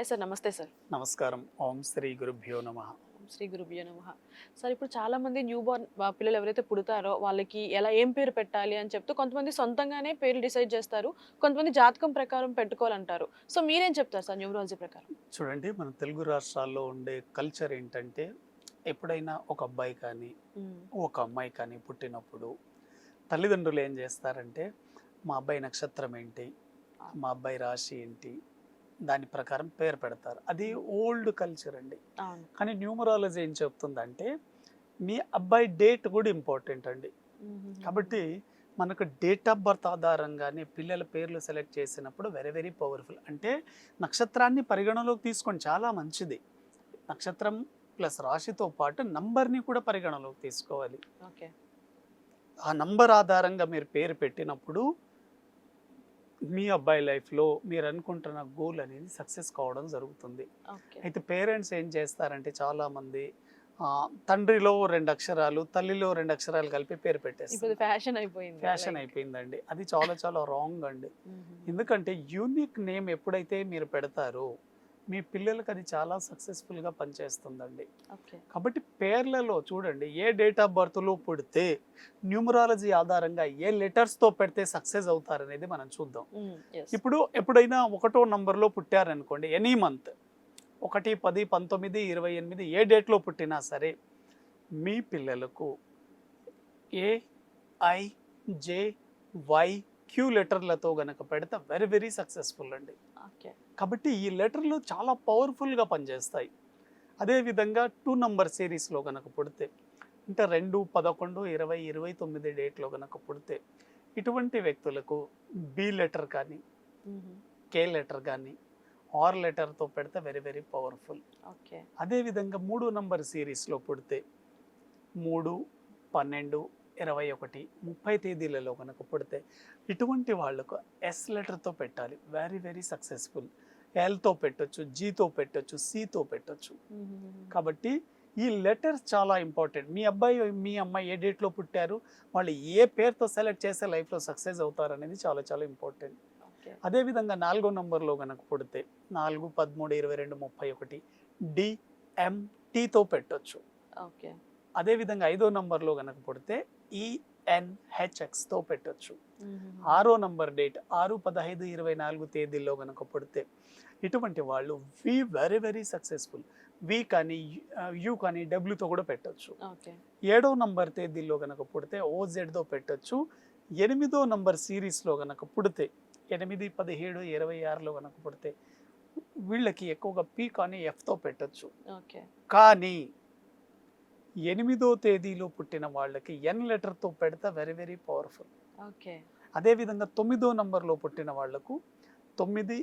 Hi sir. నమస్తే sir. నమస్కారం. ఓం శ్రీ గురుభ్యో నమః. ఓం శ్రీ గురుభ్యో నమః. సార్, ఇప్పుడు చాలా మంది న్యూ బోర్న్ పిల్లలు ఎవరైతే పుడతారో వాళ్ళకి ఏం పేరు పెట్టాలి అని చెప్తూ కొంతమంది సొంతంగానే పేర్లు డిసైడ్ చేస్తారు. కొంతమంది జాతకం ప్రకారం పెట్టుకోవాలంటారు. సో మీరేం చెప్తారు సార్ న్యూమరాలజీ ప్రకారం? చూడండి, మన తెలుగు రాష్ట్రాల్లో ఉండే కల్చర్ ఏంటంటే, ఎప్పుడైనా ఒక అబ్బాయి కానీ, ఒక అమ్మాయి కానీ పుట్టినప్పుడు తల్లిదండ్రులు ఏం చేస్తారంటే, మా అబ్బాయి నక్షత్రం ఏంటి, మా అబ్బాయి రాశి ఏంటి, దాని ప్రకారం పేరు పెడతారు. అది ఓల్డ్ కల్చర్ అండి. అవును. కానీ న్యూమరాలజీ ఏం చెప్తుందంటే, మీ అబ్బాయి డేట్ కూడా ఇంపార్టెంట్ అండి. కాబట్టి మనకు డేట్ ఆఫ్ బర్త్ ఆధారంగానే పిల్లల పేర్లు సెలెక్ట్ చేసినప్పుడు వెరీ వెరీ పవర్ఫుల్. అంటే నక్షత్రాన్ని పరిగణలోకి తీసుకోండి, చాలా మంచిది. నక్షత్రం ప్లస్ రాశితో పాటు నంబర్ని కూడా పరిగణలోకి తీసుకోవాలి. ఓకే. ఆ నంబర్ ఆధారంగా మీరు పేరు పెట్టినప్పుడు మీ అబ్బాయి లైఫ్లో మీరు అనుకుంటున్న గోల్ అనేది సక్సెస్ కావడం జరుగుతుంది. ఓకే. అయితే పేరెంట్స్ ఏం చేస్తారంటే, చాలామంది తండ్రిలో 2 అక్షరాలు, తల్లిలో 2 అక్షరాలు కలిపి పేరు ఇప్పుడు పెట్టేస్తారు. ఫ్యాషన్ అయిపోయింది. ఫ్యాషన్ అయిపోయిందండి. అది చాలా చాలా రాంగ్ అండి. ఎందుకంటే యూనిక్ నేమ్ ఎప్పుడైతే మీరు పెడతారో మీ పిల్లలకి అది చాలా సక్సెస్ఫుల్గా పనిచేస్తుందండి. ఓకే. కాబట్టి పేర్లలో చూడండి, ఏ డేట్ ఆఫ్ బర్త్లో పుడితే న్యూమరాలజీ ఆధారంగా ఏ లెటర్స్తో పెడితే సక్సెస్ అవుతారనేది మనం చూద్దాం. ఇప్పుడు ఎప్పుడైనా 1వ నంబర్లో పుట్టారనుకోండి, ఎనీ మంత్ 1, 10, 19, 28 ఏ డేట్లో పుట్టినా సరే మీ పిల్లలకు AIJYQ లెటర్లతో గనక పెడితే వెరీ వెరీ సక్సెస్ఫుల్ అండి. ఓకే. కాబట్టి ఈ లెటర్లు చాలా పవర్ఫుల్గా పనిచేస్తాయి. అదేవిధంగా 2 నంబర్ సిరీస్లో కనుక పుడితే, అంటే 2, 11, 20, 29 డేట్లో కనుక పుడితే ఇటువంటి వ్యక్తులకు B లెటర్ కానీ, K లెటర్ కానీ, R లెటర్తో పెడితే వెరీ వెరీ పవర్ఫుల్. ఓకే. అదేవిధంగా 3 నంబర్ సిరీస్లో పుడితే 3, 12, 21, 30 తేదీలలో కనుక పుడితే ఇటువంటి వాళ్లకు S లెటర్తో పెట్టాలి, వెరీ వెరీ సక్సెస్ఫుల్. Lతో పెట్టొచ్చు, Gతో పెట్టొచ్చు, Cతో పెట్టొచ్చు. కాబట్టి ఈ లెటర్స్ చాలా ఇంపార్టెంట్. మీ అబ్బాయి మీ అమ్మాయి ఏ డేట్లో పుట్టారు, వాళ్ళు ఏ పేరుతో సెలెక్ట్ చేస్తే లైఫ్లో సక్సెస్ అవుతారు అనేది చాలా చాలా ఇంపార్టెంట్. అదేవిధంగా 4వ నంబర్లో కనుక పుడితే 4, 13, 22, 31 DMTతో పెట్టొచ్చు. ఓకే. అదేవిధంగా 5వ నంబర్లో కనుక పుడితే ENHXతో పెట్టొచ్చు. 6వ నంబర్ డేట్ 6, 15, 24 తేదీల్లో కనుక పుడితే ఇటువంటి వాళ్ళు వి వెరీ వెరీ సక్సెస్ఫుల్. వి కానీ యు కానీ డబ్ల్యూతో కూడా పెట్టొచ్చు. 7వ నంబర్ తేదీల్లో కనుక పుడితే OZతో పెట్టొచ్చు. 8వ నంబర్ సిరీస్లో కనుక పుడితే 8, 17, 26లో కనుక పుడితే వీళ్ళకి ఎక్కువగా P కానీ Fతో పెట్టొచ్చు. కానీ 8వ తేదీలో పుట్టిన వాళ్ళకి N లెటర్తో పెడితే వెరీ వెరీ పవర్ఫుల్. అదేవిధంగా 9వ నంబర్లో పుట్టిన వాళ్లకు 9,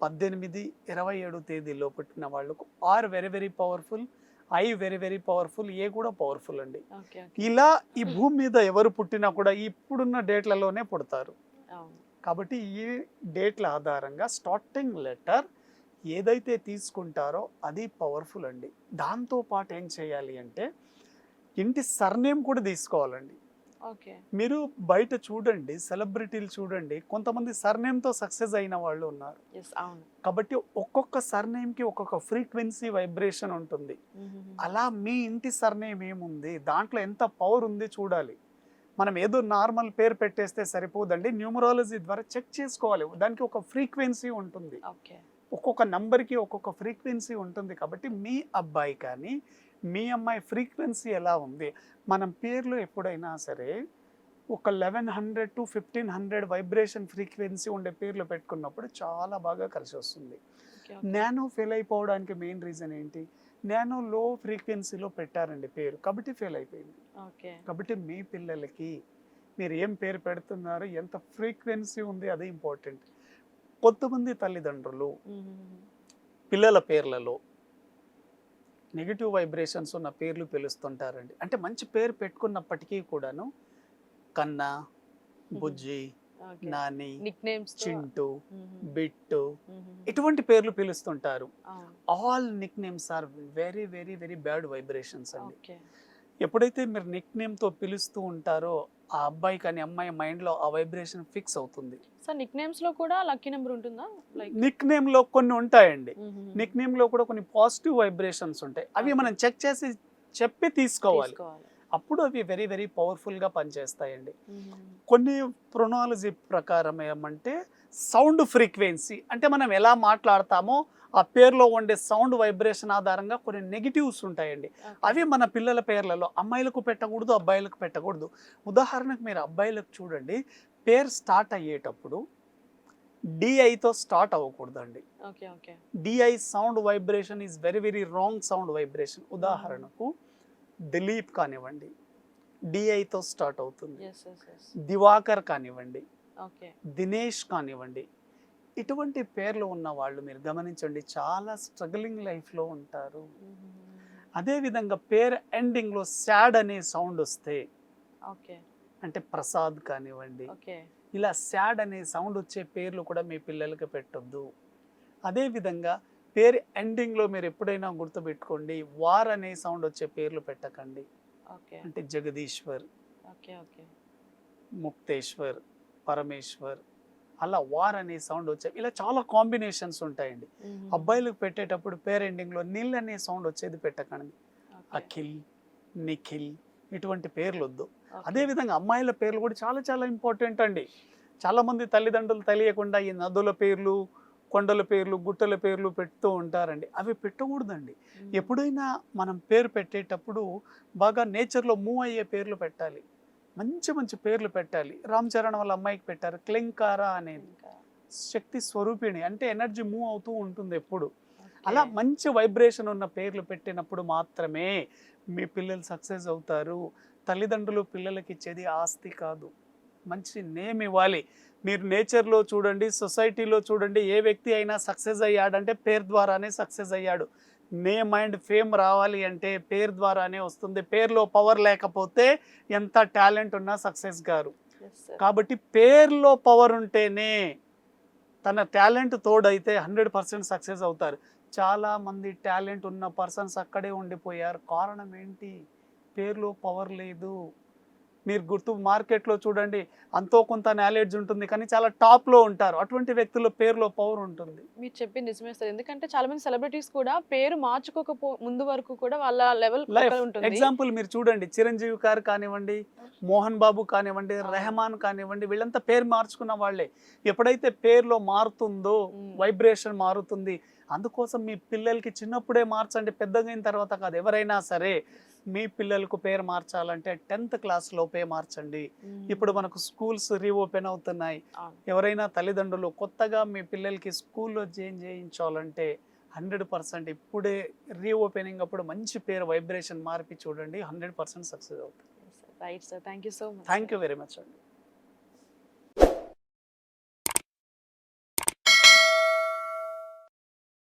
18, 27 తేదీలో పుట్టిన వాళ్లకు R very very powerful, I very very powerful, A కూడా పవర్ఫుల్ అండి. ఇలా ఈ భూమి మీద ఎవరు పుట్టినా కూడా ఇప్పుడున్న డేట్లలోనే పుడతారు. కాబట్టి ఈ డేట్ల ఆధారంగా స్టార్టింగ్ లెటర్ ఏదైతే తీసుకుంటారో అది పవర్ఫుల్ అండి. దాంతో పాటు ఏం చేయాలి అంటే ఇంటి సర్నేమ్ కూడా తీసుకోవాలండి. మీరు బయట చూడండి, సెలబ్రిటీలు చూడండి, కొంతమంది సర్నేమ్తో సక్సెస్ అయిన వాళ్ళు ఉన్నారు. కాబట్టి ఒక్కొక్క సర్నేమ్కి ఒక్కొక్క ఫ్రీక్వెన్సీ వైబ్రేషన్ ఉంటుంది. అలా మీ ఇంటి సర్నేమ్ ఏముంది, దాంట్లో ఎంత పవర్ ఉంది చూడాలి. మనం ఏదో నార్మల్ పేరు పెట్టేస్తే సరిపోదండి. న్యూమరాలజీ ద్వారా చెక్ చేసుకోవాలి, దానికి ఒక ఫ్రీక్వెన్సీ ఉంటుంది. ఒక్కొక్క నంబర్కి ఒక్కొక్క ఫ్రీక్వెన్సీ ఉంటుంది. కాబట్టి మీ అబ్బాయి కానీ మీ అమ్మాయి ఫ్రీక్వెన్సీ ఎలా ఉంది, మనం పేర్లు ఎప్పుడైనా సరే ఒక 1100 to 1500 వైబ్రేషన్ ఫ్రీక్వెన్సీ ఉండే పేర్లు పెట్టుకున్నప్పుడు చాలా బాగా కలిసి వస్తుంది. నానో ఫెయిల్ అయిపోవడానికి మెయిన్ రీజన్ ఏంటి, నానో లో ఫ్రీక్వెన్సీలో పెట్టారండి పేరు, కాబట్టి ఫెయిల్ అయిపోయింది. కాబట్టి మీ పిల్లలకి మీరు ఏం పేరు పెడుతున్నారు, ఎంత ఫ్రీక్వెన్సీ ఉంది, అది ఇంపార్టెంట్. కొంతమంది తల్లిదండ్రులు పిల్లల పేర్లలో నెగిటివ్ వైబ్రేషన్స్ ఉన్న పేర్లు పిలుస్తుంటారండి. అంటే మంచి పేరు పెట్టుకున్నప్పటికీ కూడాను కన్నా, బుజ్జి, నాని, చింటూ, బిట్టు ఇటువంటి పేర్లు పిలుస్తుంటారు. All nick names are very very very bad vibrations అండి. ఎప్పుడైతే మీరు నిక్ నేమ్తో పిలుస్తూ ఉంటారో ఆ అబ్బాయి కానీ అమ్మాయి మైండ్లో ఆ వైబ్రేషన్ ఫిక్స్ అవుతుంది. సార్ నిక్ నేమ్స్ లో కూడా లక్కీ నెంబర్ ఉంటుందా? లైక్ నిక్ నేమ్లో కొన్ని ఉంటాయండి. నిక్ నేమ్లో కూడా కొన్ని పాజిటివ్ వైబ్రేషన్స్ ఉంటాయి. అవి Okay. మనం చెక్ చేసి చెప్పి తీసుకోవాలి. తీసుకోవాలి. అప్పుడు అవి వెరీ వెరీ పవర్ఫుల్గా పనిచేస్తాయండి. కొన్ని ప్రొనాలజీ ప్రకారం ఏమంటే సౌండ్ ఫ్రీక్వెన్సీ అంటే మనం ఎలా మాట్లాడతామో ఆ పేరులో ఉండే సౌండ్ వైబ్రేషన్ ఆధారంగా కొన్ని నెగిటివ్స్ ఉంటాయండి. అవి మన పిల్లల పేర్లలో అమ్మాయిలకు పెట్టకూడదు, అబ్బాయిలకు పెట్టకూడదు. ఉదాహరణకు మీరు అబ్బాయిలకు చూడండి, పేరు స్టార్ట్ అయ్యేటప్పుడు డిఐతో స్టార్ట్ అవ్వకూడదండి. Okay okay. DI sound vibration is very very wrong sound vibration. ఉదాహరణకు దిలీప్ కానివ్వండి, డిఐతో స్టార్ట్ అవుతుంది. Yes yes yes. దివాకర్ కానివ్వండి, ఓకే. దినేష్ కానివ్వండి, ఇటువంటి పేర్లు ఉన్న వాళ్ళు మీరు గమనించండి చాలా స్ట్రగలింగ్ లైఫ్లో ఉంటారు. అదేవిధంగా పేరు ఎండింగ్లో శాడ్ అనే సౌండ్ వస్తే ఓకే అంటే ప్రసాద్ కానివ్వండి, ఓకే. ఇలా శాడ్ అనే సౌండ్ వచ్చే పేర్లు కూడా మీ పిల్లలకి పెట్టొద్దు. అదేవిధంగా పేరు ఎండింగ్లో మీరు ఎప్పుడైనా గుర్తుపెట్టుకోండి, వార్ అనే సౌండ్ వచ్చే పేర్లు పెట్టకండి. ఓకే అంటే జగదీశ్వర్, ఓకే ఓకే. ముక్తేశ్వర్, పరమేశ్వర్, అలా వార్ అనే సౌండ్ వచ్చే ఇలా చాలా కాంబినేషన్స్ ఉంటాయండి. అబ్బాయిలకు పెట్టేటప్పుడు పేరు ఎండింగ్లో నీల్ అనే సౌండ్ వచ్చేది పెట్టకండి. అఖిల్, నిఖిల్ ఇటువంటి పేర్లు వద్దు. అదేవిధంగా అమ్మాయిల పేర్లు కూడా చాలా చాలా ఇంపార్టెంట్ అండి. చాలామంది తల్లిదండ్రులు తెలియకుండా ఈ నదుల పేర్లు, కొండల పేర్లు, గుట్టల పేర్లు పెడుతూ ఉంటారండి. అవి పెట్టకూడదండి. ఎప్పుడైనా మనం పేరు పెట్టేటప్పుడు బాగా నేచర్లో మూవ్ అయ్యే పేర్లు పెట్టాలి. మంచి మంచి పేర్లు పెట్టాలి. రామ్ చరణ్ వాళ్ళ అమ్మాయికి పెట్టారు క్లింకారా అనేది. శక్తి స్వరూపిణి అంటే ఎనర్జీ మూవ్ అవుతూ ఉంటుంది ఎప్పుడు. అలా మంచి వైబ్రేషన్ ఉన్న పేర్లు పెట్టినప్పుడు మాత్రమే మీ పిల్లలు సక్సెస్ అవుతారు. తల్లిదండ్రులు పిల్లలకి ఇచ్చేది ఆస్తి కాదు, మంచి నేమ్ ఇవ్వాలి. మీరు నేచర్లో చూడండి, సొసైటీలో చూడండి, ఏ వ్యక్తి అయినా సక్సెస్ అయ్యాడంటే పేరు ద్వారానే సక్సెస్ అయ్యాడు. నేమ్ అండ్ ఫేమ్ రావాలి అంటే పేరు ద్వారానే వస్తుంది. పేరులో పవర్ లేకపోతే ఎంత టాలెంట్ ఉన్నా సక్సెస్ గారు. కాబట్టి పేరులో పవర్ ఉంటేనే తన టాలెంట్ తోడైతే 100% సక్సెస్ అవుతారు. చాలామంది టాలెంట్ ఉన్న పర్సన్స్ అక్కడే ఉండిపోయారు. కారణం ఏంటి? పేరులో పవర్ లేదు. మీరు మార్కెట్లో చూడండి, అంతో కొంత నాలెడ్జ్ ఉంటుంది కానీ చాలా టాప్లో ఉంటారు. అటువంటి వ్యక్తుల పేరులో పవర్ ఉంటుంది. మీరు చెప్పింది నిజమే సార్. ఎందుకంటే చాలా మంది సెలబ్రిటీస్ కూడా పేరు ముందు వరకు కూడా వాళ్ళ లెవెల్ లైఫ్ ఉంటుంది. ఎగ్జాంపుల్ మీరు చూడండి, చిరంజీవి గారు కానివ్వండి, మోహన్ బాబు కానివ్వండి, రెహమాన్ కానివ్వండి, వీళ్ళంతా పేరు మార్చుకున్న వాళ్ళే. ఎప్పుడైతే పేరులో మారుతుందో వైబ్రేషన్ మారుతుంది. అందుకోసం మీ పిల్లలకి చిన్నప్పుడే మార్చండి, పెద్దగా అయిన తర్వాత కాదు. ఎవరైనా సరే మీ పిల్లలకు పేరు మార్చాలంటే 10th క్లాస్ లోపే మార్చండి. ఇప్పుడు మనకు స్కూల్స్ రీఓపెన్ అవుతున్నాయి. ఎవరైనా తల్లిదండ్రులు కొత్తగా మీ పిల్లలకి స్కూల్లో జాయిన్ చేయించాలంటే 100% ఇప్పుడే రీఓపెనింగ్ అప్పుడు మంచి పేరు వైబ్రేషన్ మార్పి చూడండి, 100% సక్సెస్ అవుతుంది. Right sir. Thank you so much. Thank you very much అండి.